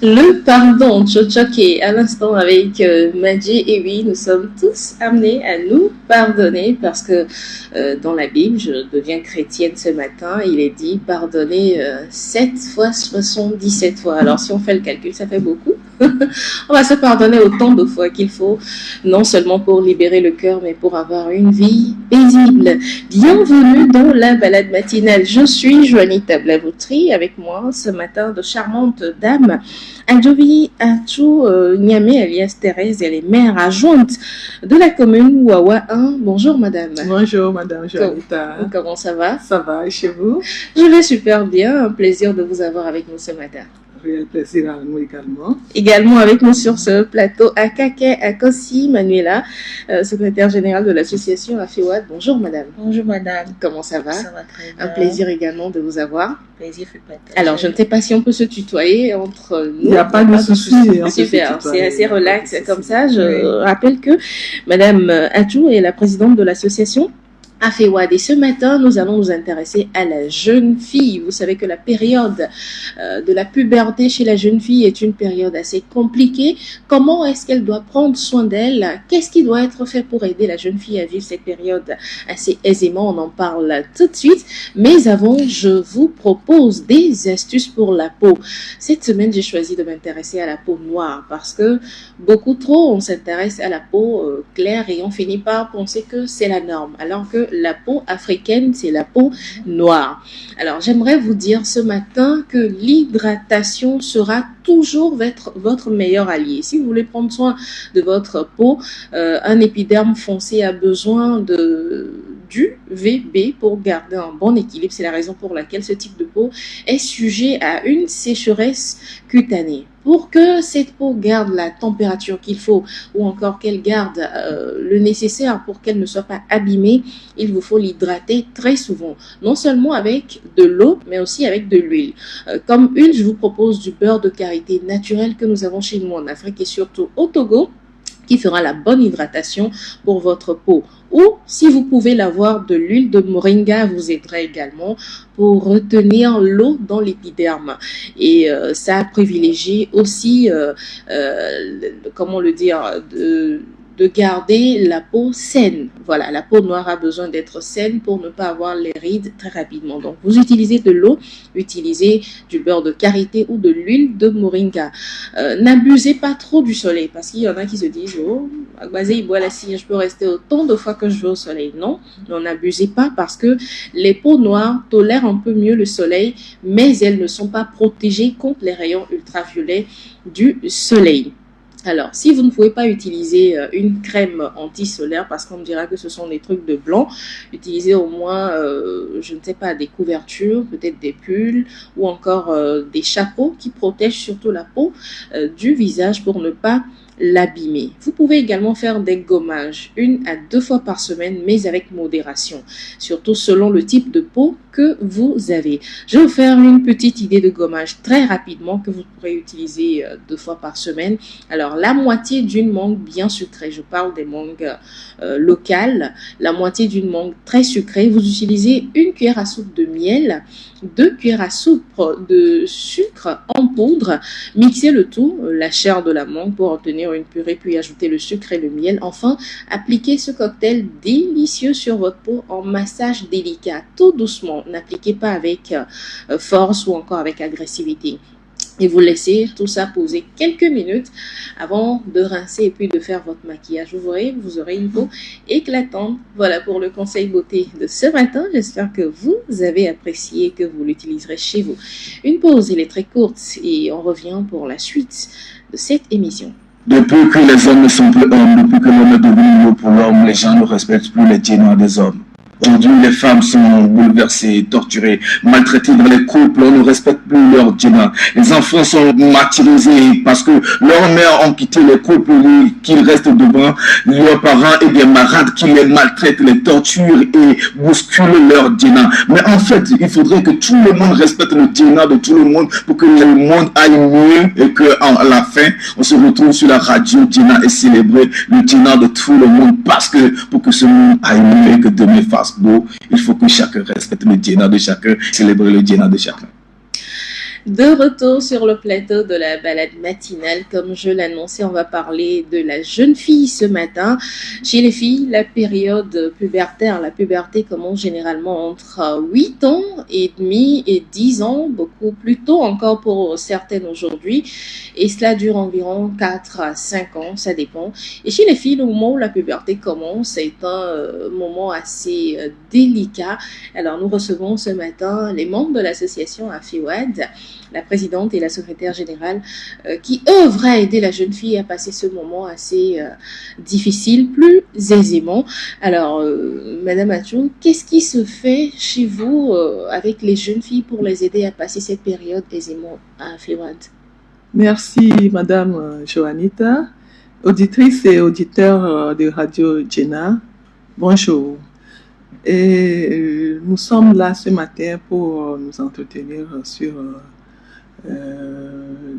Le pardon, Chochoké, à l'instant avec Madji, et oui, nous sommes tous amenés à nous pardonner parce que dans la Bible, je deviens chrétienne ce matin, il est dit pardonner 7 fois, 77 fois. Alors si on fait le calcul, ça fait beaucoup. On va se pardonner autant de fois qu'il faut, non seulement pour libérer le cœur, mais pour avoir une vie paisible. Bienvenue dans la balade matinale. Je suis Juanita Blavoutri, avec moi ce matin de charmantes dames. Adjovi Atou Niamé, alias Thérèse, elle est maire adjointe de la commune Ouawa 1. Bonjour madame. Bonjour madame Juanita. Comment ça va? Ça va, et chez vous? Je vais super bien, un plaisir de vous avoir avec nous ce matin. Réel plaisir à nous également. Également avec nous sur ce plateau, Akake Akosi Manuela, secrétaire générale de l'association Afewad. Bonjour madame. Bonjour madame. Comment ça va? Ça va très bien. Un plaisir également de vous avoir. Plaisir fait partager. Alors je ne sais pas si on peut se tutoyer entre nous. Il n'y a pas de souci. Super, c'est assez relax comme ça. Je rappelle que madame Atou est la présidente de l'association Afewad. Et ce matin, nous allons nous intéresser à la jeune fille. Vous savez que la période de la puberté chez la jeune fille est une période assez compliquée. Comment est-ce qu'elle doit prendre soin d'elle? Qu'est-ce qui doit être fait pour aider la jeune fille à vivre cette période assez aisément? On en parle tout de suite. Mais avant, je vous propose des astuces pour la peau. Cette semaine, j'ai choisi de m'intéresser à la peau noire parce que beaucoup trop, on s'intéresse à la peau claire et on finit par penser que c'est la norme. Alors que la peau africaine, c'est la peau noire. Alors, j'aimerais vous dire ce matin que l'hydratation sera toujours votre meilleur allié. Si vous voulez prendre soin de votre peau, un épiderme foncé a besoin du VB pour garder un bon équilibre. C'est la raison pour laquelle ce type de peau est sujet à une sécheresse cutanée. Pour que cette peau garde la température qu'il faut ou encore qu'elle garde le nécessaire pour qu'elle ne soit pas abîmée, il vous faut l'hydrater très souvent. Non seulement avec de l'eau, mais aussi avec de l'huile. Comme huile, je vous propose du beurre de karité naturel que nous avons chez nous en Afrique et surtout au Togo, qui fera la bonne hydratation pour votre peau. Ou, si vous pouvez l'avoir, de l'huile de moringa vous aidera également pour retenir l'eau dans l'épiderme. Et ça privilégie aussi, comment le dire, de garder la peau saine. Voilà, la peau noire a besoin d'être saine pour ne pas avoir les rides très rapidement. Donc, vous utilisez de l'eau, utilisez du beurre de karité ou de l'huile de moringa. N'abusez pas trop du soleil parce qu'il y en a qui se disent « Oh, Agbazé, il boit la cire, je peux rester autant de fois que je veux au soleil. » Non, n'abusez pas parce que les peaux noires tolèrent un peu mieux le soleil, mais elles ne sont pas protégées contre les rayons ultraviolets du soleil. Alors, si vous ne pouvez pas utiliser une crème anti-solaire, parce qu'on me dira que ce sont des trucs de blanc, utilisez au moins, je ne sais pas, des couvertures, peut-être des pulls, ou encore des chapeaux qui protègent surtout la peau du visage pour ne pas l'abîmer. Vous pouvez également faire des gommages 1 à 2 fois par semaine, mais avec modération, surtout selon le type de peau que vous avez. Je vais vous faire une petite idée de gommage très rapidement que vous pourrez utiliser 2 fois par semaine. Alors, la moitié d'une mangue bien sucrée, je parle des mangues locales, la moitié d'une mangue très sucrée, vous utilisez 1 cuillère à soupe de miel, 2 cuillères à soupe de sucre en poudre, mixez le tout, la chair de la mangue pour obtenir une purée, puis ajoutez le sucre et le miel. Enfin, appliquez ce cocktail délicieux sur votre peau en massage délicat, tout doucement. N'appliquez pas avec force ou encore avec agressivité. Et vous laissez tout ça poser quelques minutes avant de rincer et puis de faire votre maquillage. Vous aurez une peau éclatante. Voilà pour le conseil beauté de ce matin. J'espère que vous avez apprécié et que vous l'utiliserez chez vous. Une pause, elle est très courte et on revient pour la suite de cette émission. Depuis que les hommes ne sont plus hommes, depuis que l'homme est devenu mieux pour l'homme, les gens ne respectent plus les dieux noirs des hommes. Aujourd'hui, les femmes sont bouleversées, torturées, maltraitées dans les couples, on ne respecte plus leur djinna. Les enfants sont martyrisés parce que leurs mères ont quitté les couples, qu'ils restent devant leurs parents et des marades qui les maltraitent, les torturent et bousculent leur djinna. Mais en fait, il faudrait que tout le monde respecte le djinna de tout le monde pour que le monde aille mieux et qu'à la fin, on se retrouve sur la radio djinna et célébrer le djinna de tout le monde parce que pour que ce monde aille mieux et que demain fasse beau, il faut que chacun respecte le djinna de chacun, célébrer le djinna de chacun. De retour sur le plateau de la balade matinale, comme je l'annonçais, on va parler de la jeune fille ce matin. Chez les filles, la période pubertaire, la puberté commence généralement entre 8 ans et demi et 10 ans, beaucoup plus tôt encore pour certaines aujourd'hui. Et cela dure environ 4 à 5 ans, ça dépend. Et chez les filles, le moment où la puberté commence, c'est un moment assez délicat. Alors nous recevons ce matin les membres de l'association AFEWAD, la présidente et la secrétaire générale, qui œuvrent à aider la jeune fille à passer ce moment assez difficile plus aisément. Alors, Madame Atchoum, qu'est-ce qui se fait chez vous avec les jeunes filles pour les aider à passer cette période aisément à AFEWAD? Merci, Madame Joanita. Auditrice et auditeur de Radio Jena, bonjour. Et nous sommes là ce matin pour nous entretenir sur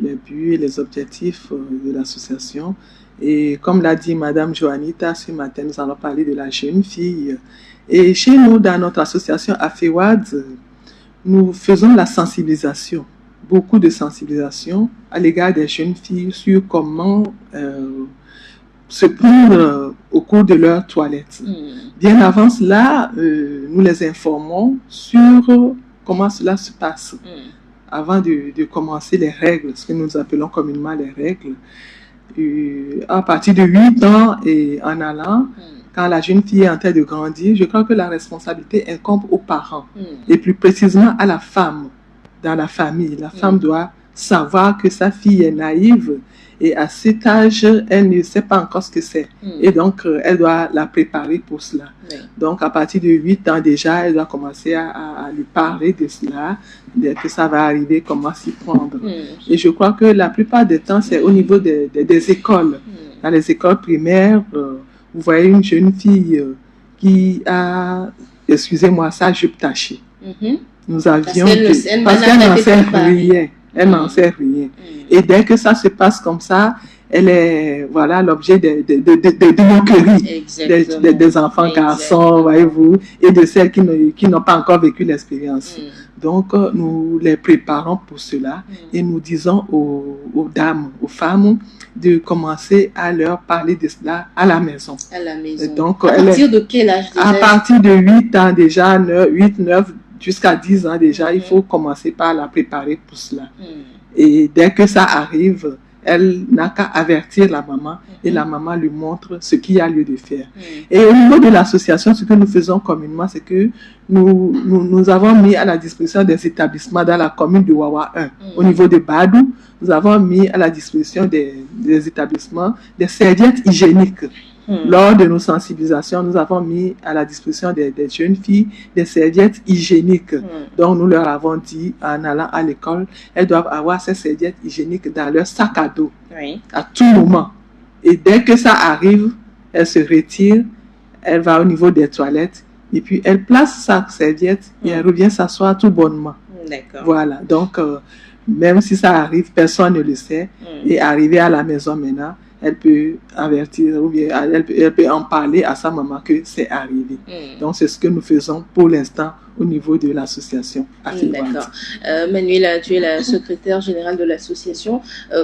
les buts et les objectifs de l'association. Et comme l'a dit Madame Joanita, ce matin, nous allons parler de la jeune fille. Et chez nous, dans notre association AFEWAD, nous faisons la sensibilisation, beaucoup de sensibilisation à l'égard des jeunes filles sur comment se prendre au cours de leur toilette. Bien avant cela, nous les informons sur comment cela se passe. Avant de commencer les règles, ce que nous appelons communément les règles. À partir de 8 ans et en allant, quand la jeune fille est en train de grandir, je crois que la responsabilité incombe aux parents, et plus précisément à la femme dans la famille. La femme doit savoir que sa fille est naïve et à cet âge, elle ne sait pas encore ce que c'est. Et donc, elle doit la préparer pour cela. Donc, à partir de 8 ans déjà, elle doit commencer à lui parler de cela, que ça va arriver, comment s'y prendre. Et je crois que la plupart des temps, c'est au niveau des écoles. Dans les écoles primaires, vous voyez une jeune fille qui a, excusez-moi, sa jupe tachée. Nous avions parce qu'elle n'en sait rien. Elle n'en sait rien. Et dès que ça se passe comme ça, elle est voilà l'objet de moqueries des enfants garçons, voyez-vous, et de celles qui n'ont pas encore vécu l'expérience. Donc, nous les préparons pour cela et nous disons aux dames, aux femmes, de commencer à leur parler de cela à la maison. À la maison. Donc, à partir de quel âge déjà? À partir de 8 ans déjà, 8, 9, jusqu'à 10 ans déjà, il faut commencer par la préparer pour cela. Et dès que ça arrive, elle n'a qu'à avertir la maman et la maman lui montre ce qu'il y a lieu de faire. Et au niveau de l'association, ce que nous faisons communément, c'est que nous avons mis à la disposition des établissements dans la commune de Wawa 1. Au niveau de Badou, nous avons mis à la disposition des établissements des serviettes hygiéniques. Lors de nos sensibilisations, nous avons mis à la disposition des jeunes filles des serviettes hygiéniques. Donc, nous leur avons dit, en allant à l'école, elles doivent avoir ces serviettes hygiéniques dans leur sac à dos, à tout moment. Et dès que ça arrive, elle se retire, elle va au niveau des toilettes, et puis elle place sa serviette et elle revient s'asseoir tout bonnement. Voilà, donc, même si ça arrive, personne ne le sait. Et arrivé à la maison maintenant, elle peut avertir ou bien elle peut en parler à sa maman que c'est arrivé. Donc, c'est ce que nous faisons pour l'instant au niveau de l'association AFEWAD. D'accord. Manuela, tu es la secrétaire générale de l'association.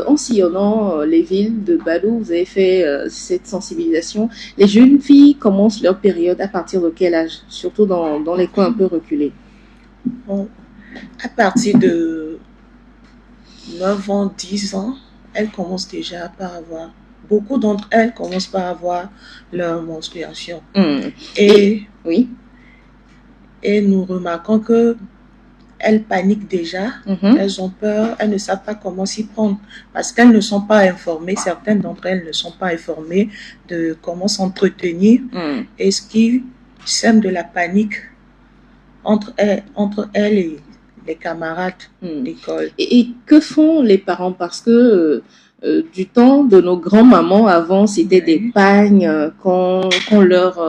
En sillonnant les villes de Badou, vous avez fait cette sensibilisation. Les jeunes filles commencent leur période à partir de quel âge? Surtout dans les coins un peu reculés. Bon, à partir de 9 ans, 10 ans, elles commencent déjà par avoir... Beaucoup d'entre elles commencent par avoir leur menstruation. Et nous remarquons que elles paniquent déjà, elles ont peur, elles ne savent pas comment s'y prendre parce qu'elles ne sont pas informées, certaines d'entre elles ne sont pas informées de comment s'entretenir et ce qui sème de la panique entre elles et les camarades d'école. Et que font les parents? Parce que du temps de nos grands-mamans, avant, c'était des pagnes qu'on leur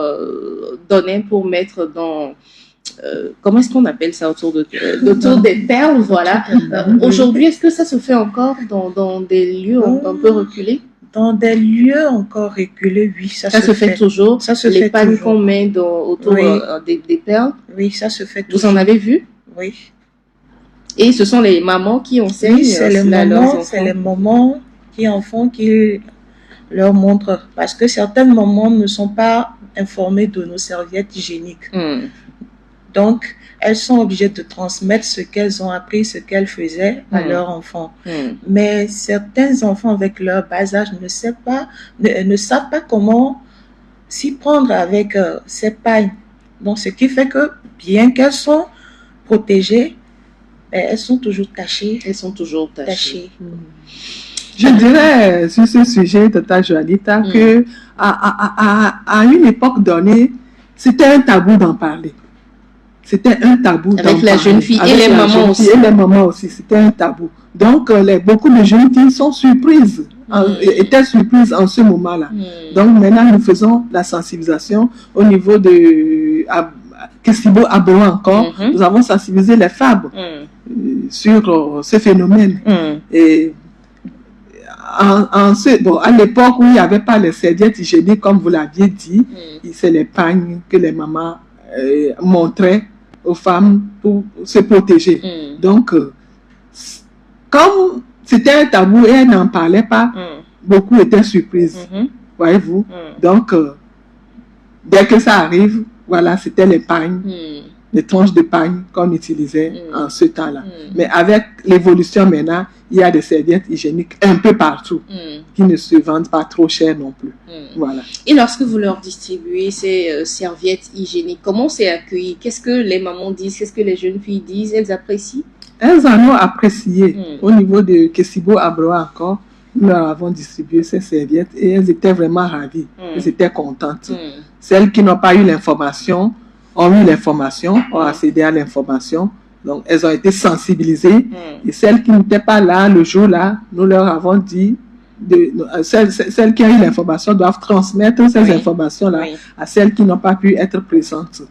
donnait pour mettre dans... comment est-ce qu'on appelle ça autour des perles, voilà. Aujourd'hui, est-ce que ça se fait encore dans des lieux un peu reculés? Dans des lieux encore reculés, oui, ça se fait toujours. Ça se les fait pagnes toujours. qu'on met autour des perles. Oui, ça se fait toujours. Vous en avez vu? Oui. Et ce sont les mamans qui enseignent Oui, c'est les cela à leurs mamans, enfants. c'est les mamans qui en font, qui leur montrent. Parce que certaines mamans ne sont pas informées de nos serviettes hygiéniques. Donc, elles sont obligées de transmettre ce qu'elles ont appris, ce qu'elles faisaient à leurs enfants. Mais certains enfants avec leur bas âge ne savent pas comment s'y prendre avec ces pagnes. Donc, ce qui fait que, bien qu'elles sont protégées, elles sont toujours tachées. Elles sont toujours tachées. Je dirais sur ce sujet, Tata Joanita, que à une époque donnée, c'était un tabou d'en parler. C'était un tabou d'en parler. Avec la jeune fille et les mamans aussi. Et les mamans aussi, c'était un tabou. Donc, beaucoup de jeunes filles sont surprises, étaient surprises en ce moment-là. Donc, maintenant, nous faisons la sensibilisation au niveau de Kessibo Abroa encore. Nous avons sensibilisé les femmes sur ce phénomène. Et à l'époque où il n'y avait pas les serviettes hygiéniques, comme vous l'aviez dit, c'est les pagnes que les mamans montraient aux femmes pour se protéger. Donc, comme c'était un tabou et elles n'en parlaient pas, beaucoup étaient surprises. Voyez-vous? Donc, dès que ça arrive, voilà, c'était les pagnes, les tranches de pagne qu'on utilisait en ce temps-là. Mais avec l'évolution maintenant, il y a des serviettes hygiéniques un peu partout qui ne se vendent pas trop cher non plus. Voilà. Et lorsque vous leur distribuez ces serviettes hygiéniques, comment c'est accueilli? Qu'est-ce que les mamans disent? Qu'est-ce que les jeunes filles disent? Elles apprécient? Elles en ont apprécié. Au niveau de Kessibo Abroa encore, nous leur avons distribué ces serviettes et elles étaient vraiment ravies. Elles étaient contentes. Celles qui n'ont pas eu l'information ont eu l'information, ont accédé à l'information. Donc, elles ont été sensibilisées. Et celles qui n'étaient pas là le jour-là, nous leur avons dit, celles qui ont eu l'information doivent transmettre ces informations-là à celles qui n'ont pas pu être présentes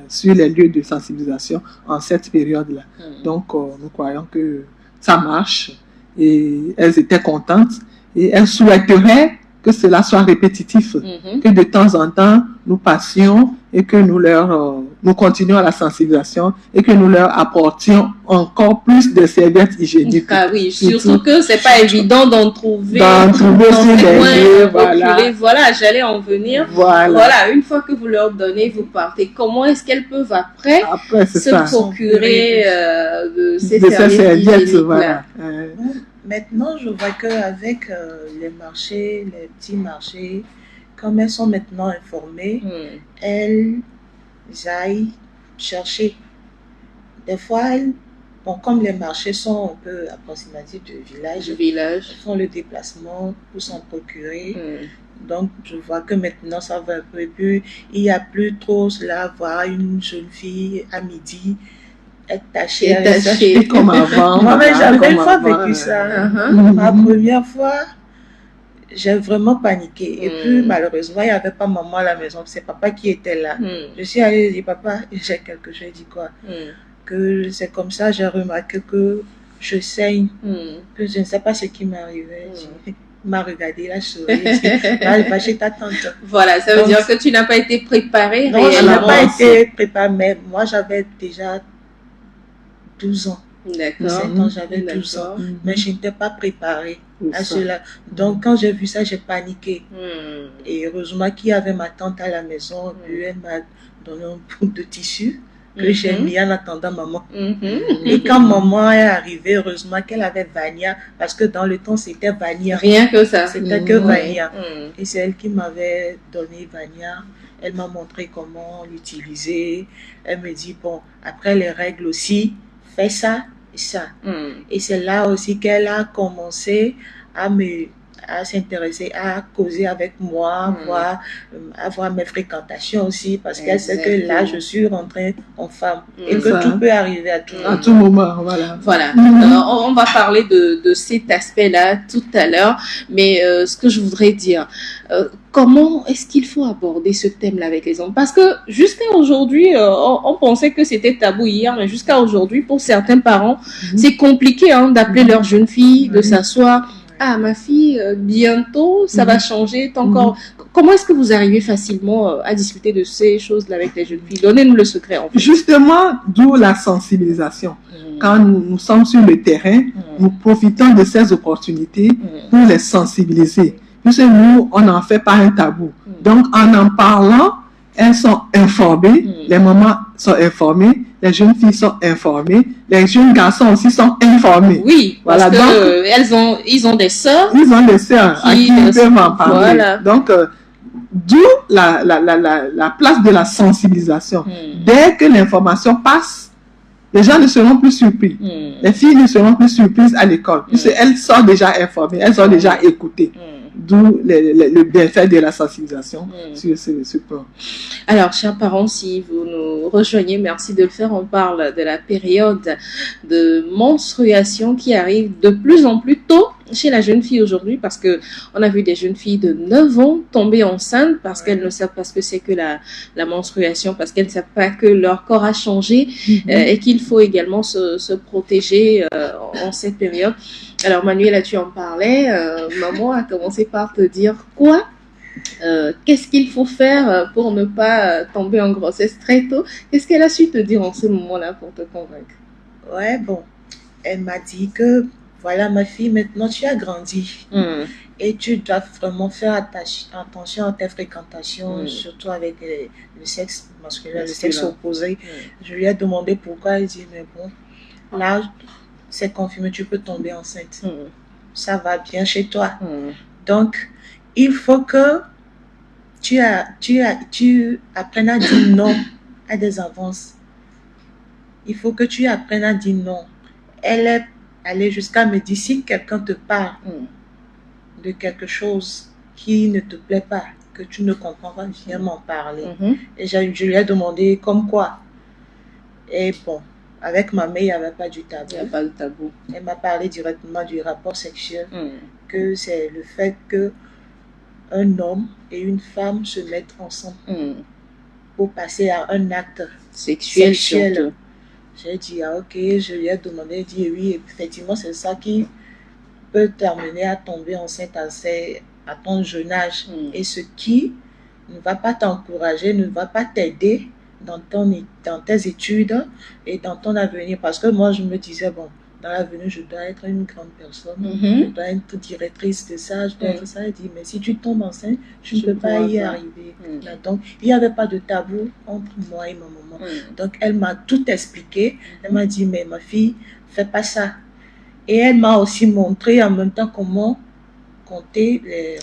sur les lieux de sensibilisation en cette période-là. Donc, nous croyons que ça marche et elles étaient contentes et elles souhaiteraient que cela soit répétitif, que de temps en temps nous passions et que nous continuions à la sensibilisation et que nous leur apportions encore plus de serviettes hygiéniques. Ah oui, surtout que c'est pas évident d'en trouver sur les lieux, voilà, j'allais en venir. Voilà, une fois que vous leur donnez, vous partez. Comment est-ce qu'elles peuvent après se procurer de ces serviettes hygiéniques-là? Maintenant, je vois qu'avec les marchés, les petits marchés, comme elles sont maintenant informées, elles aillent chercher. Des fois, comme les marchés sont un peu approximatifs du village, elles font le déplacement pour s'en procurer. Donc, je vois que maintenant, ça va un peu plus. Il n'y a plus trop cela, voir une jeune fille à midi être tachée comme avant. Moi, j'avais une fois vécu ça. Ma première fois, j'ai vraiment paniqué. Et puis, malheureusement, il n'y avait pas maman à la maison. C'est papa qui était là. Je suis allée lui dire, papa, j'ai quelque chose. Il dit quoi? Que c'est comme ça, j'ai remarqué que je saigne. Que je ne sais pas ce qui m'est arrivé. Il m'a regardé, il a souri. Va chez ta tante. Voilà, ça veut dire que tu n'as pas été préparée. Non, je n'ai pas été préparée, mais moi, j'avais déjà 12 ans. D'accord. J'avais 12 ans, mais je n'étais pas préparée à cela. Donc, quand j'ai vu ça, j'ai paniqué. Et heureusement qu'il y avait ma tante à la maison, puis elle m'a donné un bout de tissu que j'ai mis en attendant maman. Et quand maman est arrivée, heureusement qu'elle avait Vania, parce que dans le temps, c'était Vania. Rien que ça. C'était que Vania. Et c'est elle qui m'avait donné Vania. Elle m'a montré comment l'utiliser. Elle me dit, bon, après les règles aussi, fais ça et ça. Et c'est là aussi qu'elle a commencé à s'intéresser, à causer avec moi, avoir mes fréquentations aussi, parce qu'elle sait que là, je suis rentrée en femme et que tout peut arriver à tout moment. À tout moment, voilà. Voilà. On va parler de cet aspect-là tout à l'heure, mais ce que je voudrais dire, comment est-ce qu'il faut aborder ce thème-là avec les hommes? Parce que jusqu'à aujourd'hui, on pensait que c'était tabou hier, mais jusqu'à aujourd'hui, pour certains parents, c'est compliqué d'appeler leur jeune fille, de s'asseoir ah, ma fille, bientôt, ça va changer, encore. Comment est-ce que vous arrivez facilement à discuter de ces choses-là avec les jeunes filles? Donnez-nous le secret, en fait. Justement, d'où la sensibilisation. Quand nous sommes sur le terrain, nous profitons de ces opportunités pour les sensibiliser. Puisque nous, on n'en fait pas un tabou. Donc, en parlant, elles sont informées, les mamans sont informées, les jeunes filles sont informées, les jeunes garçons aussi sont informés. Oui, voilà, parce que ils ont des sœurs. Ils ont des sœurs à qui ils peuvent en parler. Voilà. Donc, d'où la place de la sensibilisation. Dès que l'information passe, les gens ne seront plus surpris. Les filles ne seront plus surprises à l'école, puisqu'elles sont déjà informées, elles ont déjà écouté. D'où le bienfait de la sensibilisation sur ce point. Alors, chers parents, si vous nous rejoignez, merci de le faire. On parle de la période de menstruation qui arrive de plus en plus tôt chez la jeune fille aujourd'hui, parce que on a vu des jeunes filles de 9 ans tomber enceintes parce qu'elles ne savent pas ce que c'est que la menstruation, parce qu'elles ne savent pas que leur corps a changé et qu'il faut également se protéger en cette période. Alors Manuela, tu en parlais, maman a commencé par te dire quoi? Qu'est-ce qu'il faut faire pour ne pas tomber en grossesse très tôt? Qu'est-ce qu'elle a su te dire en ce moment-là pour te convaincre? Ouais, bon, elle m'a dit que voilà ma fille, maintenant tu as grandi et tu dois vraiment faire attention à tes fréquentations, surtout avec le sexe masculin, le sexe opposé. Je lui ai demandé pourquoi, elle dit mais bon, là c'est confirmé, tu peux tomber enceinte. Ça va bien chez toi. Donc, il faut que tu apprennes à dire non à des avances. Il faut que tu apprennes à dire non. Elle est allée jusqu'à me dire, si quelqu'un te parle de quelque chose qui ne te plaît pas, que tu ne comprends pas, viens m'en parler. Et je lui ai demandé comme quoi. Et bon, avec ma mère, il n'y avait pas du tabou. Il n'y a pas de tabou. Elle m'a parlé directement du rapport sexuel, que c'est le fait que un homme et une femme se mettent ensemble pour passer à un acte sexuel. J'ai dit, ah ok, je lui ai demandé, elle dit oui, effectivement, c'est ça qui peut t'amener à tomber enceinte à ton jeune âge. Et ce qui ne va pas t'encourager, ne va pas t'aider dans tes études et dans ton avenir. Parce que moi, je me disais, bon, dans l'avenir, je dois être une grande personne, je dois être directrice de ça, je dois être ça. Elle dit, mais si tu tombes enceinte, tu ne peux pas y arriver. Donc, il n'y avait pas de tabou entre moi et ma maman. Donc, elle m'a tout expliqué. Elle m'a dit, mais ma fille, fais pas ça. Et elle m'a aussi montré en même temps comment compter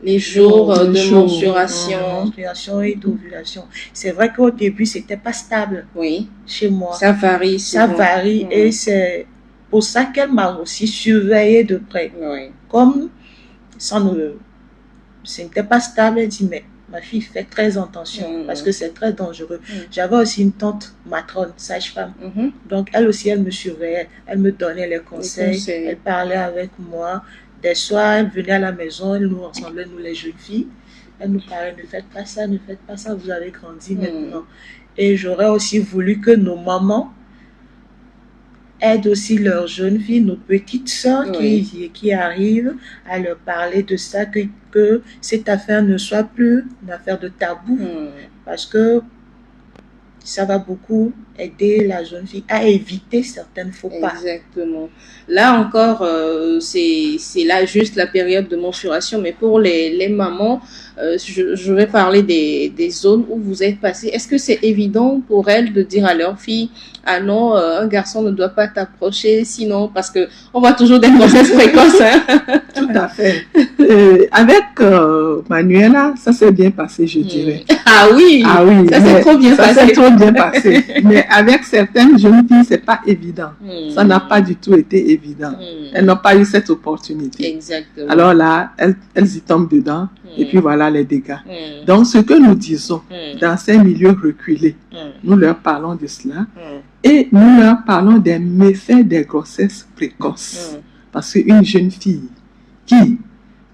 les jours de menstruation et d'ovulation. C'est vrai qu'au début, c'était pas stable chez moi. Ça varie. Ça varie et c'est pour ça qu'elle m'a aussi surveillée de près. Comme ce n'était pas stable, elle dit, mais ma fille fait très attention parce que c'est très dangereux. J'avais aussi une tante matrone, sage-femme. Donc, elle aussi, elle me surveillait. Elle me donnait les conseils. Elle parlait avec moi. Des soirs, elle venait à la maison, elle nous rassemblait, nous les jeunes filles. Elle nous parlait, ne faites pas ça, vous avez grandi maintenant. Et j'aurais aussi voulu que nos mamans aident aussi leurs jeunes filles, nos petites sœurs qui arrivent à leur parler de ça, que cette affaire ne soit plus une affaire de tabou. Parce que ça va beaucoup aider la jeune fille à éviter certaines faux pas. Exactement. Là encore, c'est là juste la période de menstruation, mais pour les mamans, je vais parler des zones où vous êtes passé. Est-ce que c'est évident pour elles de dire à leur fille, ah non, un garçon ne doit pas t'approcher, sinon, parce que on voit toujours des grossesses précoces. Tout à fait. Avec Manuela, ça s'est bien passé, je dirais. Ah oui, ça s'est trop bien passé. Ça s'est trop bien passé. Mais avec certaines jeunes filles, c'est pas évident. Ça n'a pas du tout été évident. Elles n'ont pas eu cette opportunité. Exactement. Alors là, elles y tombent dedans. Et puis voilà les dégâts. Donc, ce que nous disons dans ces milieux reculés, nous leur parlons de cela et nous leur parlons des méfaits des grossesses précoces. Parce qu'une jeune fille qui,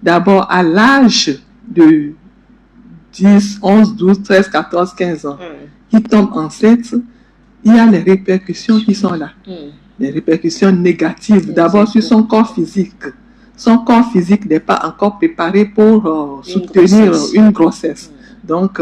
d'abord, à l'âge de 10, 11, 12, 13, 14, 15 ans, qui tombe enceinte, il y a les répercussions qui sont là. Les répercussions négatives, d'abord sur son corps physique. son corps physique n'est pas encore préparé pour soutenir une grossesse. Donc,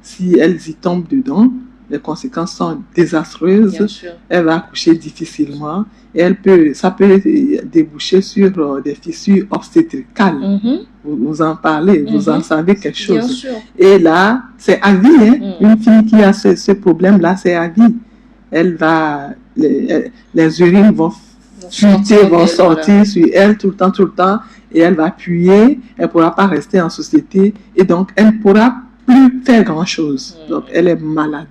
si elles y tombent dedans, les conséquences sont désastreuses. Elle va accoucher difficilement et ça peut déboucher sur des fissures obstétricales. Vous en parlez, vous en savez quelque chose. Et là, c'est à vie. Une fille qui a ce problème-là, c'est à vie. Les urines vont fuiter, vont sortir sur elle tout le temps, et elle va puer. Elle ne pourra pas rester en société et donc elle ne pourra plus faire grand-chose. Donc, elle est malade.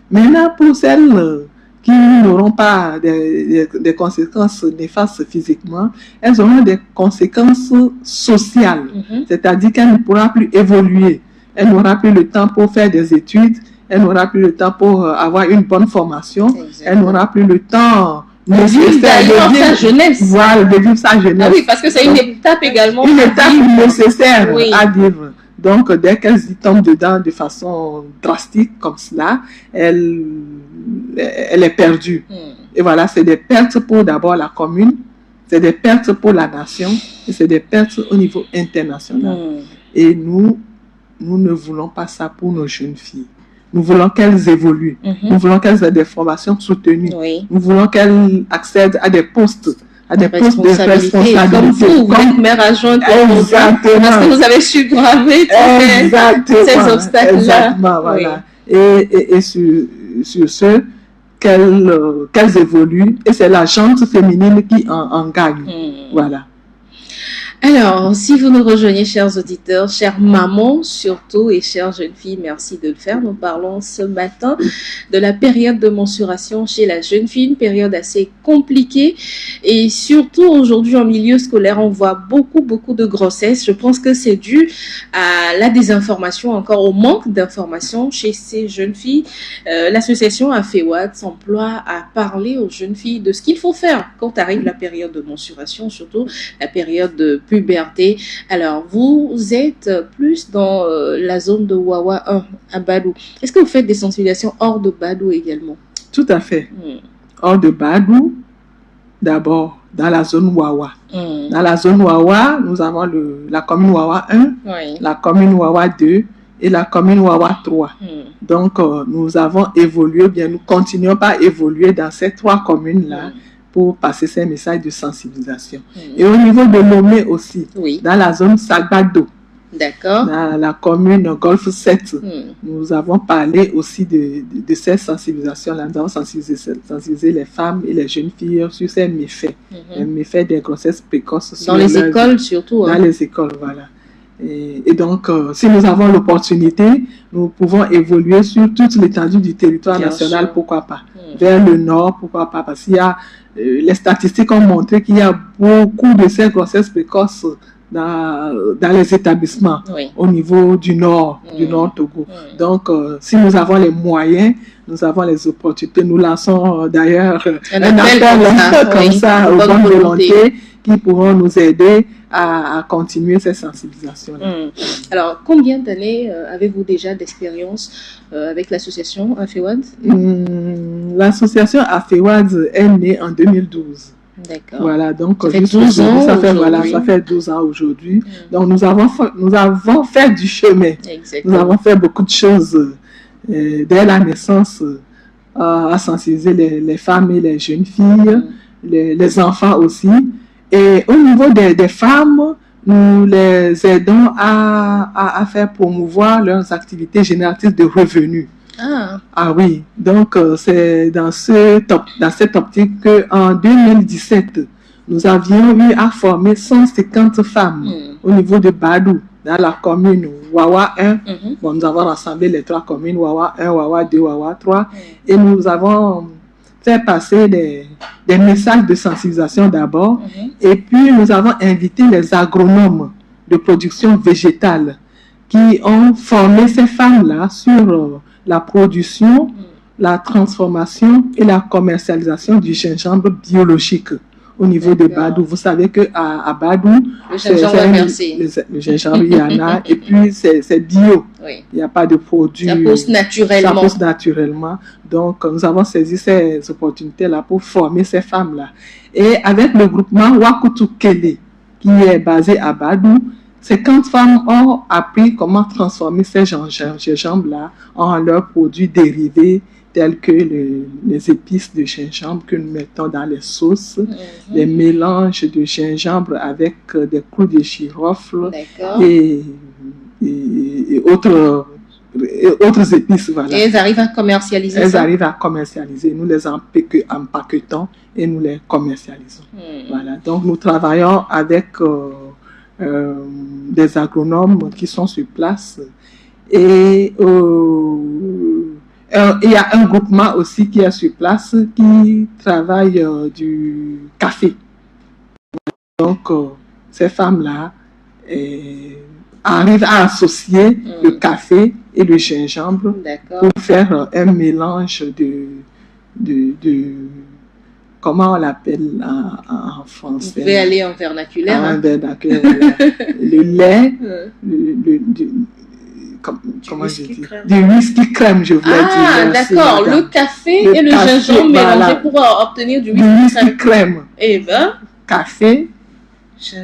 Maintenant, pour celles qui n'auront pas des conséquences néfastes physiquement, elles auront des conséquences sociales. C'est-à-dire qu'elle ne pourra plus évoluer. Elle n'aura plus le temps pour faire des études. Elle n'aura plus le temps pour avoir une bonne formation. Elle n'aura plus le temps de vivre sa jeunesse. Voilà, de vivre sa jeunesse. Ah oui, parce que c'est une étape également. Une étape nécessaire à vivre. Donc, dès qu'elles y tombent dedans de façon drastique comme cela, elle est perdue. Et voilà, c'est des pertes pour d'abord la commune, c'est des pertes pour la nation, et c'est des pertes au niveau international. Et nous ne voulons pas ça pour nos jeunes filles. Nous voulons qu'elles évoluent. Nous voulons qu'elles aient des formations soutenues. Nous voulons qu'elles accèdent à des postes. À des postes de responsabilité. Comme vous êtes mère adjointe. Exactement. Parce que vous avez su braver ces obstacles-là. Exactement, voilà. Et sur ce, qu'elles évoluent. Et c'est la gente féminine qui en gagne. Voilà. Alors, si vous nous rejoignez, chers auditeurs, chères mamans surtout et chères jeunes filles, merci de le faire. Nous parlons ce matin de la période de menstruation chez la jeune fille, une période assez compliquée et surtout aujourd'hui en milieu scolaire, on voit beaucoup de grossesses. Je pense que c'est dû à la désinformation, encore au manque d'informations chez ces jeunes filles. L'association AFEWAD s'emploie à parler aux jeunes filles de ce qu'il faut faire quand arrive la période de menstruation, surtout la période de puberté. Alors, vous êtes plus dans la zone de Wawa 1 à Badou. Est-ce que vous faites des sensibilisations hors de Badou également? Tout à fait. Hors de Badou, d'abord dans la zone Wawa. Dans la zone Wawa, nous avons la commune Wawa 1, la commune Wawa 2 et la commune Wawa 3. Donc, nous avons évolué, bien nous continuons par évoluer dans ces trois communes-là. Pour passer ces messages de sensibilisation. Et au niveau de Lomé aussi, dans la zone Sagbado, dans la commune Golfe 7, nous avons parlé aussi de ces sensibilisations-là. Nous avons sensibilisé les femmes et les jeunes filles sur ces méfaits, les méfaits des grossesses précoces. Dans les écoles surtout. Dans les écoles, voilà. Et donc, si nous avons l'opportunité, nous pouvons évoluer sur toute l'étendue du territoire national, pourquoi pas. Vers le nord, pourquoi pas, parce qu'il y a les statistiques ont montré qu'il y a beaucoup de ces grossesses précoces dans les établissements au niveau du nord Togo. Donc, si nous avons les moyens, nous avons les opportunités. Nous lançons d'ailleurs un appel comme ça aux bonnes volontés qui pourront nous aider à continuer ces sensibilisations-là. Alors, combien d'années avez-vous déjà d'expérience avec l'association AFEWAD? L'association AFEWAD est née en 2012. D'accord. Voilà, donc ça fait 12 ans ça fait 12 ans aujourd'hui. Donc, nous avons fait du chemin. Exactement. Nous avons fait beaucoup de choses dès la naissance à sensibiliser les femmes et les jeunes filles, les enfants aussi. Et au niveau des femmes, nous les aidons à faire promouvoir leurs activités génératrices de revenus. Ah oui, donc c'est dans cette optique qu'en 2017, nous avions eu à former 150 femmes au niveau de Badou, dans la commune Wawa 1. Bon, nous avons rassemblé les trois communes, Wawa 1, Wawa 2, Wawa 3, et nous avons fait passer des messages de sensibilisation d'abord, et puis nous avons invité les agronomes de production végétale qui ont formé ces femmes-là sur la production, la transformation et la commercialisation du gingembre biologique au niveau de Badou. Vous savez qu'à Badou, le gingembre, il y en a, et puis c'est bio. Il n'y a pas de produits. Ça pousse naturellement. Ça pousse naturellement. Donc, nous avons saisi ces opportunités-là pour former ces femmes-là. Et avec le groupement Wakutukele, qui est basé à Badou. 50 femmes ont appris comment transformer ces gingembre-là en leurs produits dérivés tels que les épices de gingembre que nous mettons dans les sauces, les mélanges de gingembre avec des clous de girofle et autres épices. Voilà. Et elles arrivent à commercialiser Elles arrivent à commercialiser. Nous les empaquetons et nous les commercialisons. Voilà. Donc nous travaillons avec des agronomes qui sont sur place et il y a un groupement aussi qui est sur place qui travaille du café. Donc ces femmes-là arrivent à associer le café et le gingembre pour faire un mélange de comment on l'appelle en français? Vous pouvez aller en vernaculaire. En vernaculaire, le lait, comment je dis? Du whisky crème, je voulais dire. Ah, d'accord. Le café et le gingembre mélangés pour obtenir du whisky crème. Eh bien. Café,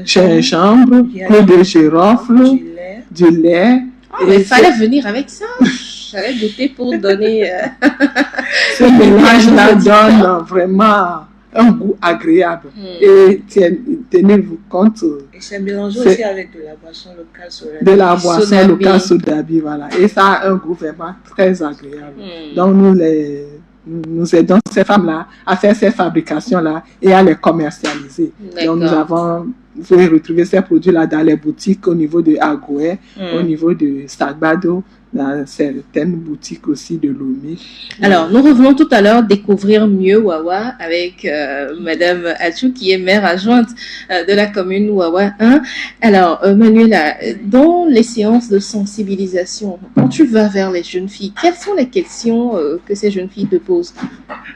gingembre, clou de girofle, du lait. Il fallait venir avec ça. J'allais goûter pour donner. Ce mélange-là donne vraiment un goût agréable. Et tenez-vous compte. Et c'est mélangé aussi avec de la boisson locale Sodabi. De la boisson locale Sodabi, voilà. Et ça a un goût vraiment très agréable. Donc nous aidons ces femmes-là à faire ces fabrications-là et à les commercialiser. Donc vous pouvez retrouver ces produits-là dans les boutiques au niveau de Agoué, au niveau de Sagbado, dans certaines boutiques aussi de Lomé. Alors, nous revenons tout à l'heure découvrir mieux Wawa avec Madame Atchou, qui est maire adjointe de la commune Wawa 1. Alors, Manuela, dans les séances de sensibilisation, quand tu vas vers les jeunes filles, quelles sont les questions que ces jeunes filles te posent?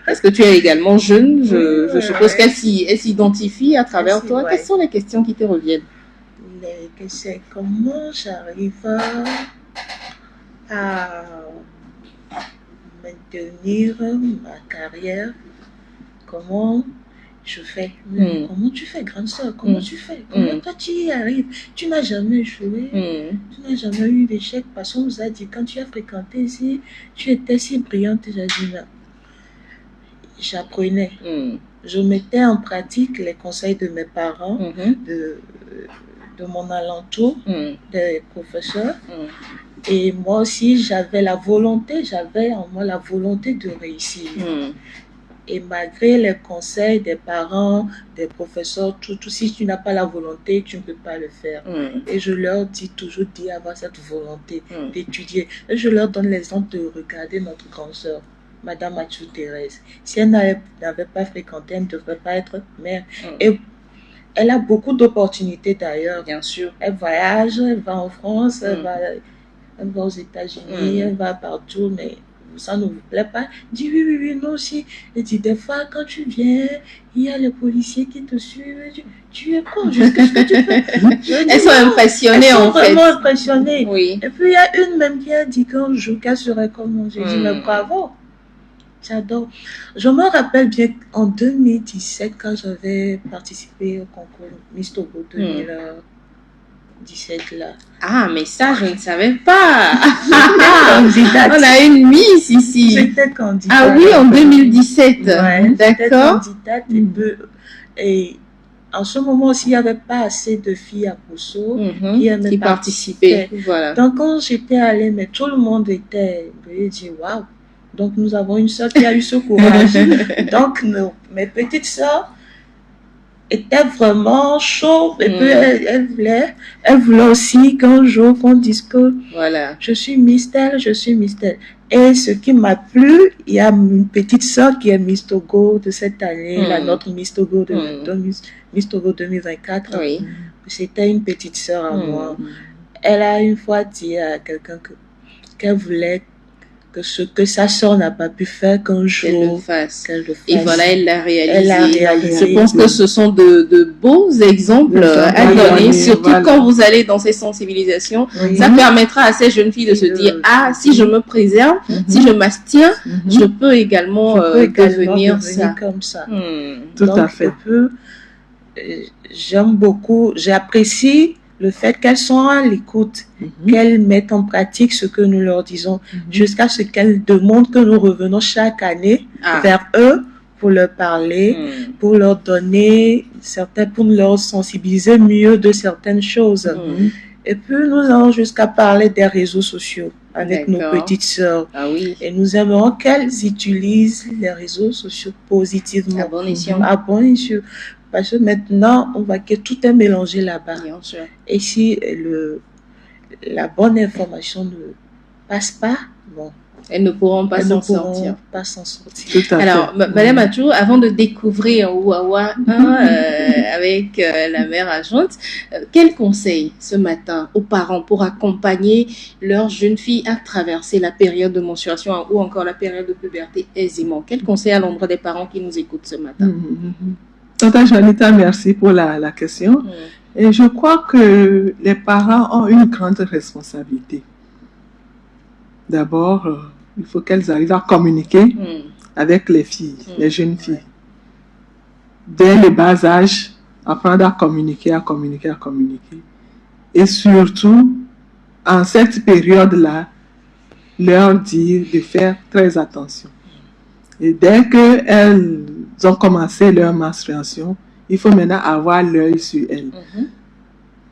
Parce que tu es également jeune, je suppose qu'elles s'identifient à travers toi. Quelles sont les questions qui te reviennent? C'est comment j'arrive à maintenir ma carrière, comment je fais, comment tu fais, grande soeur, comment tu fais, comment toi tu y arrives, tu n'as jamais joué, tu n'as jamais eu d'échec, parce qu'on nous a dit, quand tu as fréquenté ici, tu étais si brillante, j'ai dit là. J'apprenais, je mettais en pratique les conseils de mes parents, de mon alentour, des professeurs. Et moi aussi, j'avais en moi la volonté de réussir. Et malgré les conseils des parents, des professeurs, tout, si tu n'as pas la volonté, tu ne peux pas le faire. Et je leur dis toujours d'avoir cette volonté d'étudier. Et je leur donne l'exemple de regarder notre grande sœur, Madame Atchou Thérèse. Si elle n'avait pas fréquenté, elle ne devrait pas être mère. Et elle a beaucoup d'opportunités d'ailleurs. Bien sûr. Elle voyage, elle va en France, elle va aux États-Unis, elle va partout, mais ça ne vous plaît pas? Dis oui, non aussi. Elle dit des fois, quand tu viens, il y a les policiers qui te suivent. Tu es con, jusqu'à ce que tu fais. Elles sont impressionnées en fait. Elles sont vraiment impressionnées. Oui. Et puis il y a une même qui a dit qu'un jour, qu'elle serait comme moi. J'ai dit, mais bravo. J'adore. Je me rappelle bien en 2017, quand j'avais participé au concours Miss Togo 2017 là. Ah, mais ça, je ne savais pas. On a une Miss ici. J'étais candidate. Ah oui, en 2017. Ouais, d'accord. Candidate et en ce moment aussi, il n'y avait pas assez de filles à Pousso qui participaient. Voilà. Donc quand j'étais allée, mais tout le monde était, j'ai dit waouh. Donc, nous avons une sœur qui a eu ce courage. Donc, mes petites sœurs étaient vraiment chaudes. Et puis, elles voulaient aussi qu'un jour, qu'on dise que je suis Miss Tel, je suis Miss Tel. Et ce qui m'a plu, il y a une petite sœur qui est Miss Togo de cette année, la notre Miss Togo, Miss Togo 2024. Oui. C'était une petite sœur à moi. Elle a une fois dit à quelqu'un qu'elle voulait que ce que sa soeur n'a pas pu faire qu'un jour qu'elle le fasse. Et voilà, elle l'a réalisé. Elle l'a réalisé. Je pense que ce sont de beaux exemples à donner, surtout quand vous allez dans ces sensibilisations. Ça permettra à ces jeunes filles de se dire, ah, si je me préserve, si je m'abstiens, je peux également devenir ça. Comme ça. Tout à fait. j'aime beaucoup, j'apprécie le fait qu'elles sont à l'écoute, qu'elles mettent en pratique ce que nous leur disons, jusqu'à ce qu'elles demandent que nous revenons chaque année vers eux pour leur parler, pour leur donner pour leur sensibiliser mieux de certaines choses. Et puis nous allons jusqu'à parler des réseaux sociaux avec nos petites sœurs. Et nous aimerons qu'elles utilisent les réseaux sociaux positivement. À bon escient. À bon escient. Parce que maintenant, on voit que tout est mélangé là-bas. Bien sûr. Et si la bonne information ne passe pas, bon, elles ne pourront pas s'en sortir. Alors, Madame Atchou, avant de découvrir Ouawa avec la mère adjointe, quel conseil ce matin aux parents pour accompagner leur jeune fille à traverser la période de menstruation ou encore la période de puberté aisément? Quel conseil à l'endroit des parents qui nous écoutent ce matin? Tante Juanita, merci pour la question. Et je crois que les parents ont une grande responsabilité. D'abord, il faut qu'elles arrivent à communiquer avec les filles, les jeunes filles. Dès le bas âge, apprendre à communiquer. Et surtout, en cette période-là, leur dire de faire très attention. Et dès qu'elles ont commencé leur menstruation, il faut maintenant avoir l'œil sur elles.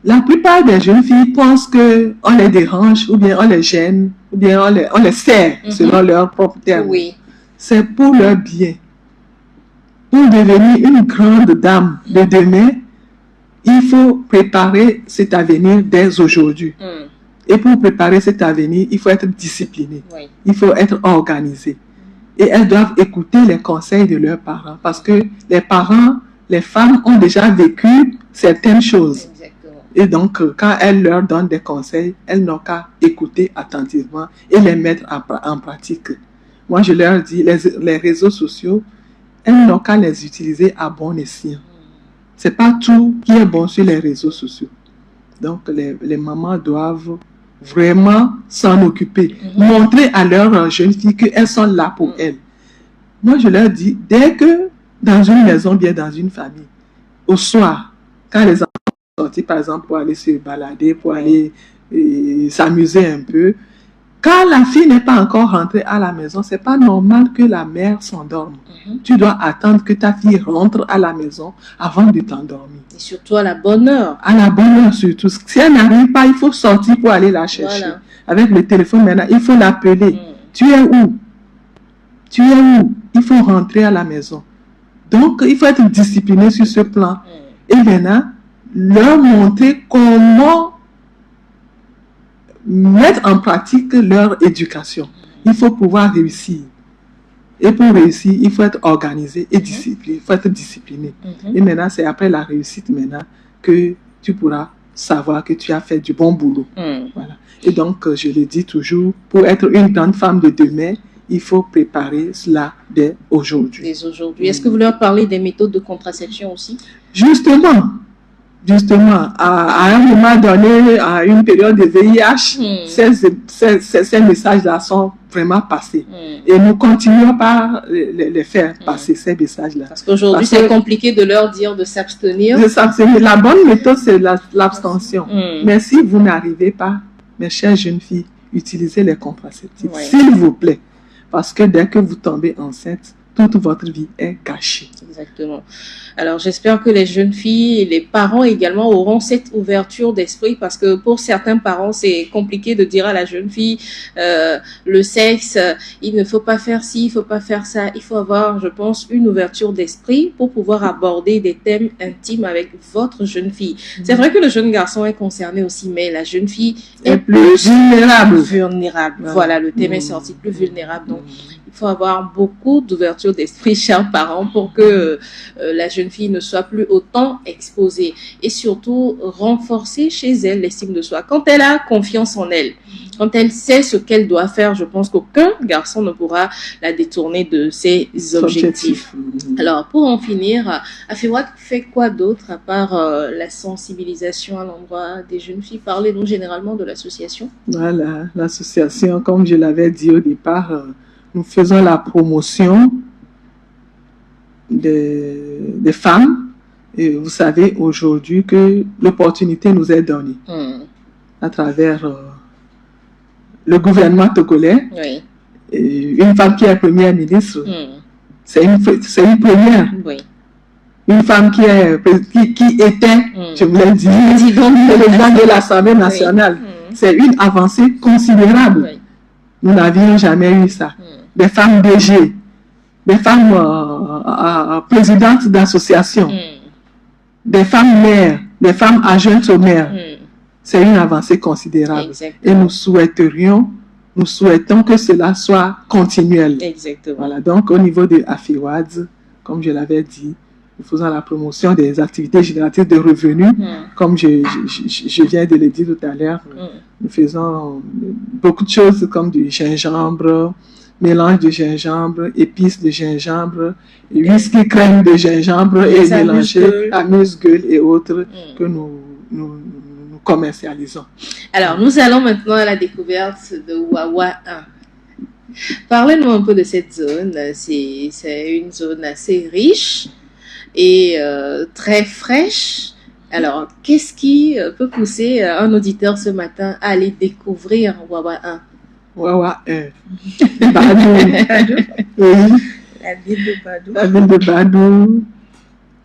La plupart des jeunes filles pensent qu'on les dérange, ou bien on les gêne, ou bien on les serre, selon leur propre terme. C'est pour leur bien. Pour devenir une grande dame de demain, il faut préparer cet avenir dès aujourd'hui. Et pour préparer cet avenir, il faut être discipliné. Il faut être organisé. Et elles doivent écouter les conseils de leurs parents. Parce que les parents, les femmes ont déjà vécu certaines choses. Et donc, quand elles leur donnent des conseils, elles n'ont qu'à écouter attentivement et les mettre en pratique. Moi, je leur dis, les réseaux sociaux, elles n'ont qu'à les utiliser à bon escient. Ce n'est pas tout qui est bon sur les réseaux sociaux. Donc, les mamans doivent vraiment s'en occuper. Montrer à leurs jeunes filles qu'elles sont là pour elles. Moi, je leur dis, dès que dans une maison, bien dans une famille, au soir, quand les enfants sont sortis, par exemple, pour aller se balader, pour aller s'amuser un peu, quand la fille n'est pas encore rentrée à la maison, c'est pas normal que la mère s'endorme. Tu dois attendre que ta fille rentre à la maison avant de t'endormir. Et surtout à la bonne heure. À la bonne heure surtout. Si elle n'arrive pas, il faut sortir pour aller la chercher. Voilà. Avec le téléphone maintenant, il faut l'appeler. Tu es où? Tu es où? Il faut rentrer à la maison. Donc, il faut être discipliné sur ce plan. Et maintenant, leur montrer comment mettre en pratique leur éducation. Il faut pouvoir réussir. Et pour réussir, il faut être organisé et discipliné. Il faut être discipliné. Et maintenant, c'est après la réussite maintenant que tu pourras savoir que tu as fait du bon boulot. Voilà. Et donc, je le dis toujours, pour être une grande femme de demain, il faut préparer cela dès aujourd'hui. Dès aujourd'hui. Est-ce que vous leur parlez des méthodes de contraception aussi? Justement, à un moment donné, à une période de VIH, ces messages-là sont vraiment passés. Et nous continuons par les faire passer, ces messages-là. Parce qu'aujourd'hui, c'est compliqué de leur dire de s'abstenir. La bonne méthode, c'est l'abstention. Mais si vous n'arrivez pas, mes chères jeunes filles, utilisez les contraceptifs, s'il vous plaît. Parce que dès que vous tombez enceinte, toute votre vie est gâchée. Exactement. Alors, j'espère que les jeunes filles et les parents également auront cette ouverture d'esprit parce que pour certains parents, c'est compliqué de dire à la jeune fille le sexe, il ne faut pas faire ci, il ne faut pas faire ça. Il faut avoir, je pense, une ouverture d'esprit pour pouvoir aborder des thèmes intimes avec votre jeune fille. C'est vrai que le jeune garçon est concerné aussi, mais la jeune fille est plus vulnérable. Voilà, le thème est sorti, plus vulnérable. Donc, il faut avoir beaucoup d'ouverture d'esprit, chers parents, pour que la jeune fille ne soit plus autant exposée. Et surtout, renforcer chez elle l'estime de soi. Quand elle a confiance en elle, quand elle sait ce qu'elle doit faire, je pense qu'aucun garçon ne pourra la détourner de ses objectifs. Alors, pour en finir, Afewa fait quoi d'autre à part la sensibilisation à l'endroit des jeunes filles? Parlez-nous généralement de l'association. Voilà, l'association, comme je l'avais dit au départ, nous faisons la promotion des femmes Et vous savez aujourd'hui que l'opportunité nous est donnée à travers le gouvernement togolais. Oui. Et une femme qui est première ministre, c'est une première. Oui. Une femme qui était, je voulais dire, présidente de l'Assemblée nationale. C'est une avancée considérable. Oui. Nous n'avions jamais eu ça. Des femmes DG, des femmes présidentes d'associations, des femmes maires, des femmes adjointes au maire. C'est une avancée considérable. Exactement. Et nous souhaitons que cela soit continuel. Exactement. Voilà, donc au niveau de AFEWADS, comme je l'avais dit, nous faisons la promotion des activités génératrices de revenus. Comme je viens de le dire tout à l'heure, nous faisons beaucoup de choses comme du gingembre, mélange de gingembre, épices de gingembre, whisky crème de gingembre et mélangé amuse-gueule et autres que nous commercialisons. Alors, nous allons maintenant à la découverte de Wawa 1. Parlez-nous un peu de cette zone. C'est une zone assez riche et très fraîche. Alors, qu'est-ce qui peut pousser un auditeur ce matin à aller découvrir Wawa 1? Wawa 1. Badou. Oui. La ville de Badou. La ville de Badou.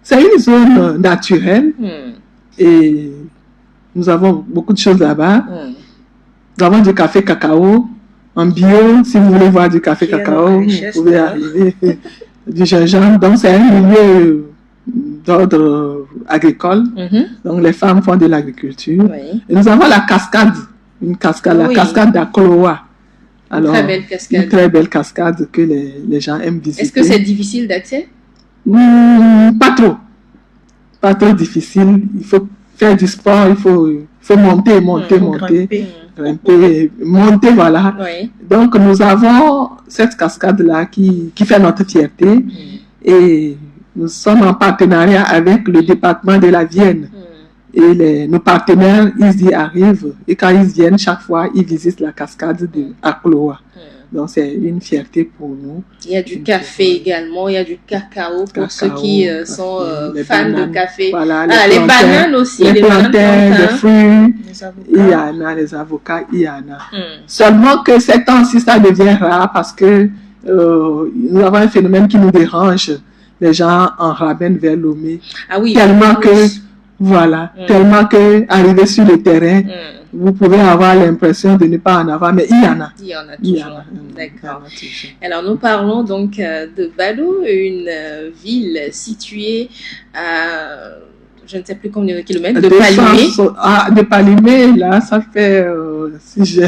C'est une zone naturelle et nous avons beaucoup de choses là-bas. Nous avons du café cacao en bio. Si vous voulez voir du café cacao, vous pouvez arriver. Du gingembre. Donc, c'est un milieu d'ordre agricole. Donc, les femmes font de l'agriculture. Oui. Et nous avons la cascade. Une cascade, la cascade d'Akoloa. Alors, très belle cascade. Une très belle cascade que les gens aiment visiter. Est-ce que c'est difficile d'accès? Pas trop. Pas trop difficile. Il faut faire du sport, il faut monter, grimper, monter, voilà. Oui. Donc, nous avons cette cascade-là qui fait notre fierté et nous sommes en partenariat avec le département de la Vienne. Et nos partenaires, ils y arrivent et quand ils viennent, chaque fois, ils visitent la cascade de Akoloa. Donc, c'est une fierté pour nous. Il y a du café également, il y a du cacao pour ceux qui sont fans de café. Voilà, les bananes aussi. Les plantains, les fruits, il y en a, les avocats, il y en a. Seulement que ces temps-ci, ça devient rare parce que nous avons un phénomène qui nous dérange. Les gens en ramènent vers Lomé. Ah oui. Tellement que arrivé sur le terrain, vous pouvez avoir l'impression de ne pas en avoir, mais il y en a. Il y en a toujours. D'accord. Alors, nous parlons donc de Badou, une ville située à, je ne sais plus combien de kilomètres, de Palimé. De Palimé, là, ça fait, si j'ai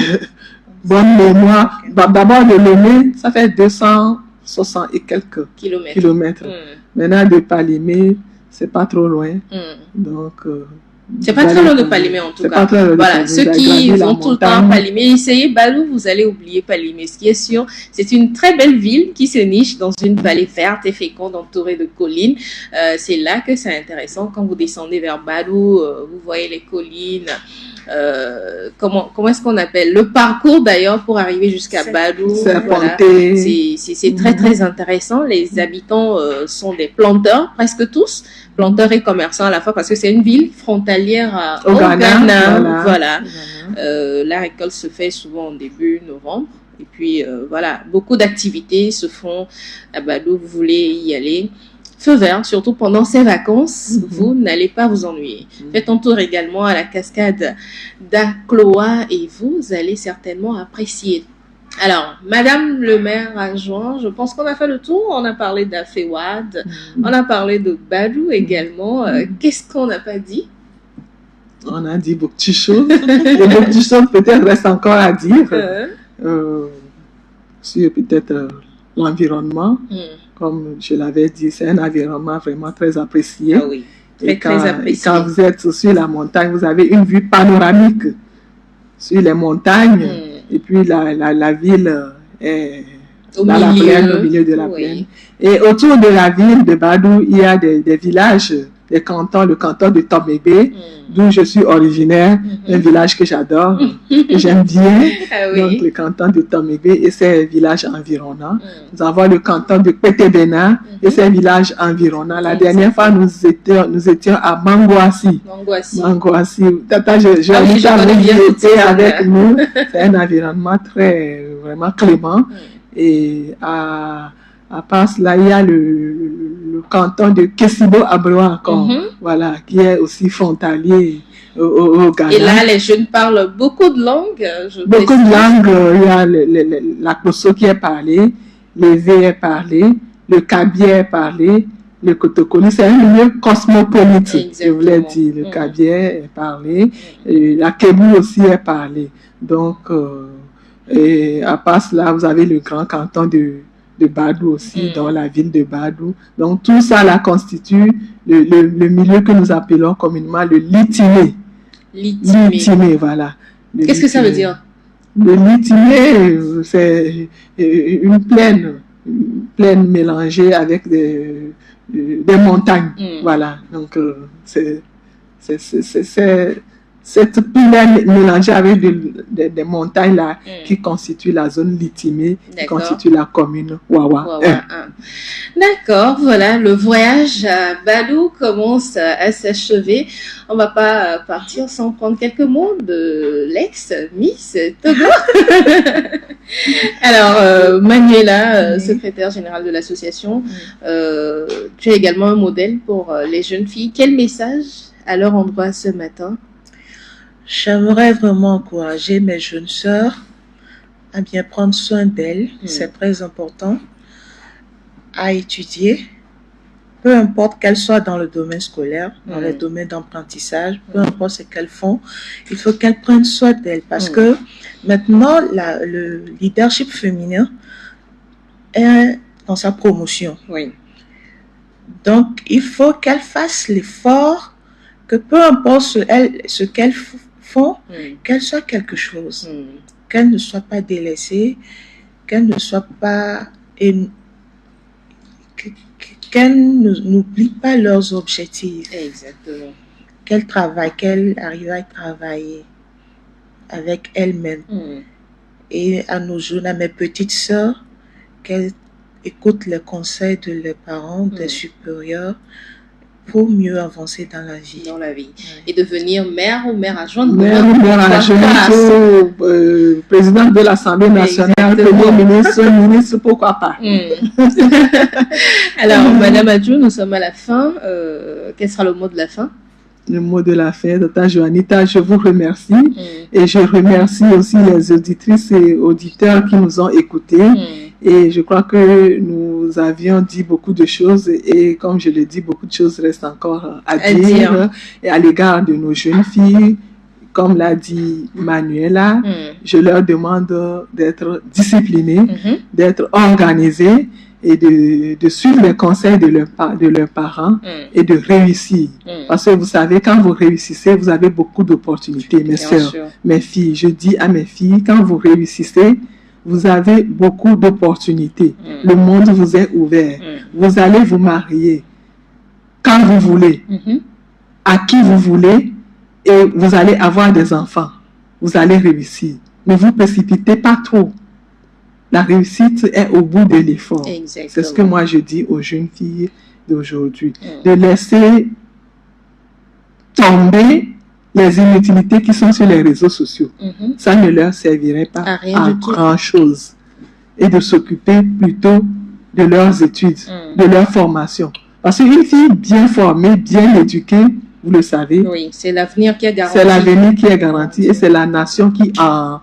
bonne mémoire, d'abord de Lomé, ça fait 260 et quelques kilomètres. Maintenant, de Palimé, c'est pas trop loin. Donc, c'est pas très loin de Palimé en tout cas. Voilà, ceux qui vont tout le temps à Palimé, essayez Badou, vous allez oublier Palimé. Ce qui est sûr, c'est une très belle ville qui se niche dans une vallée verte et féconde entourée de collines. C'est là que c'est intéressant. Quand vous descendez vers Badou, vous voyez les collines. Comment est-ce qu'on appelle le parcours d'ailleurs pour arriver jusqu'à Badou? Voilà. C'est très très intéressant. Les habitants sont des planteurs, presque tous, planteurs et commerçants à la fois, parce que c'est une ville frontalière au Ghana. Voilà. La récolte se fait souvent en début novembre. Et puis voilà, beaucoup d'activités se font à Badou. Vous voulez y aller? Feu vert, surtout pendant ces vacances, vous n'allez pas vous ennuyer. Faites un tour également à la cascade d'Akoloa et vous allez certainement apprécier. Alors, Madame le maire adjoint, je pense qu'on a fait le tour. On a parlé d'AFEWAD, on a parlé de Badou également. Qu'est-ce qu'on n'a pas dit? On a dit beaucoup de choses. Et beaucoup de choses peut-être restent encore à dire. Sur peut-être l'environnement. Comme je l'avais dit, c'est un environnement vraiment très apprécié. Ah oui, très apprécié. Quand vous êtes sur la montagne, vous avez une vue panoramique sur les montagnes. Et puis la ville est au milieu de la plaine. Et autour de la ville de Badou, il y a des villages des cantons, le canton de Tomébé, d'où je suis originaire, un village que j'adore, que j'aime bien. Ah oui. Donc, le canton de Tomébé et ses villages environnants. Nous avons le canton de Pétébéna et ses villages environnants. La dernière fois, nous étions à Mangoassi. Mangoassi. Tata, vous étiez avec nous. C'est un environnement vraiment clément. Et à part cela, il y a le canton de Kessibo-Abroa encore, voilà, qui est aussi frontalier au Ghana. Et là, les jeunes parlent beaucoup de langues. Beaucoup de langues. Il y a la Kosso qui est parlée, l'Evé est parlé, le Kabi est parlé, le Kotokoli. C'est un milieu cosmopolite, je voulais dire. Le Kabi est parlé, et la Kébu aussi est parlée. Donc, et à part cela, vous avez le grand canton de Badou aussi, dans la ville de Badou. Donc, tout ça là constitue le milieu que nous appelons communément le Litimé. Litimé, voilà. Qu'est-ce que ça veut dire? Le Litimé, c'est une plaine mélangée avec des montagnes. Voilà. Donc, c'est cette plaine mélangée avec des montagnes là qui constituent la zone Litimé, qui constitue la commune Wawa. D'accord, voilà, le voyage à Badou commence à s'achever. On va pas partir sans prendre quelques mots de l'ex-Miss Togo. Alors, Manuela, secrétaire générale de l'association, tu es également un modèle pour les jeunes filles. Quel message à leur endroit ce matin? J'aimerais vraiment encourager mes jeunes sœurs à bien prendre soin d'elles, c'est très important, à étudier, peu importe qu'elles soient dans le domaine scolaire, dans le domaine d'apprentissage, peu importe ce qu'elles font, il faut qu'elles prennent soin d'elles parce que maintenant, le leadership féminin est dans sa promotion. Donc, il faut qu'elles fassent l'effort que peu importe ce qu'elles font, qu'elles soient quelque chose, qu'elles ne soient pas délaissées, qu'elles ne soient pas, qu'elles n'oublient pas leurs objectifs. Exactement. Qu'elles travaillent, qu'elles arrivent à travailler avec elles-mêmes. Et à nos jeunes, à mes petites sœurs, qu'elles écoutent les conseils de leurs parents, des supérieurs, pour mieux avancer dans la vie. Et devenir maire ou maire adjointe. Maire adjointe, président de l'Assemblée nationale, premier ministre, pourquoi pas. Alors, Madame Adjou, nous sommes à la fin. Quel sera le mot de la fin? Le mot de la fin, Tata Joanita, je vous remercie. Et je remercie aussi les auditrices et auditeurs qui nous ont écoutés. Et je crois que nous avions dit beaucoup de choses et comme je l'ai dit, beaucoup de choses restent encore à dire. Et à l'égard de nos jeunes filles, comme l'a dit Manuela, je leur demande d'être disciplinées, d'être organisées et de suivre les conseils de leurs parents et de réussir. Parce que vous savez, quand vous réussissez, vous avez beaucoup d'opportunités, mes sœurs, mes filles. Je dis à mes filles, quand vous réussissez, vous avez beaucoup d'opportunités. Le monde vous est ouvert. Vous allez vous marier quand vous voulez, à qui vous voulez, et vous allez avoir des enfants. Vous allez réussir. Ne vous précipitez pas trop. La réussite est au bout de l'effort. C'est ce que moi je dis aux jeunes filles d'aujourd'hui. De laisser tomber les inutilités qui sont sur les réseaux sociaux. Ça ne leur servirait pas à grand-chose. Et de s'occuper plutôt de leurs études, de leur formation. Parce qu'une fille bien formée, bien éduquée, vous le savez, c'est l'avenir qui est garanti. C'est l'avenir qui est garanti et c'est la nation qui en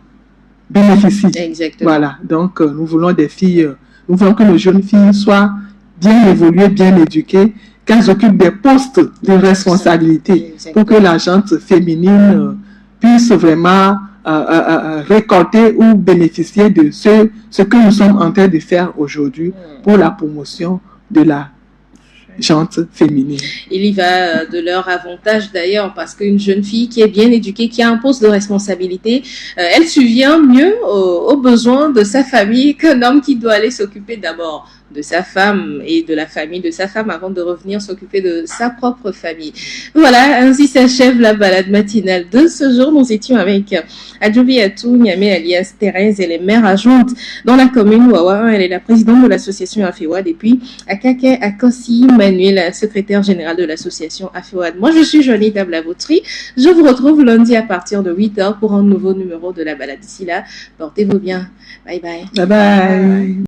bénéficie. Voilà. Donc, nous voulons des filles, nous voulons que nos jeunes filles soient bien évoluées, bien éduquées, qu'elles occupent des postes de responsabilité pour que la gente féminine puisse vraiment récolter ou bénéficier de ce que nous sommes en train de faire aujourd'hui pour la promotion de la gente féminine. Il y va de leur avantage d'ailleurs parce qu'une jeune fille qui est bien éduquée, qui a un poste de responsabilité, elle subvient mieux aux besoins de sa famille qu'un homme qui doit aller s'occuper d'abord de sa femme et de la famille de sa femme avant de revenir s'occuper de sa propre famille. Voilà, ainsi s'achève la balade matinale de ce jour. Nous étions avec Adjoubi Atou Niamé alias Thérèse, elle est maire adjointe dans la commune Wawa. Elle est la présidente de l'association Afewad et puis Akake Akosi Manuel, secrétaire général de l'association Afewad. Moi, je suis Juanita Blavautry. Je vous retrouve lundi à partir de 8h pour un nouveau numéro de la balade. D'ici là, portez-vous bien. Bye bye. Bye bye.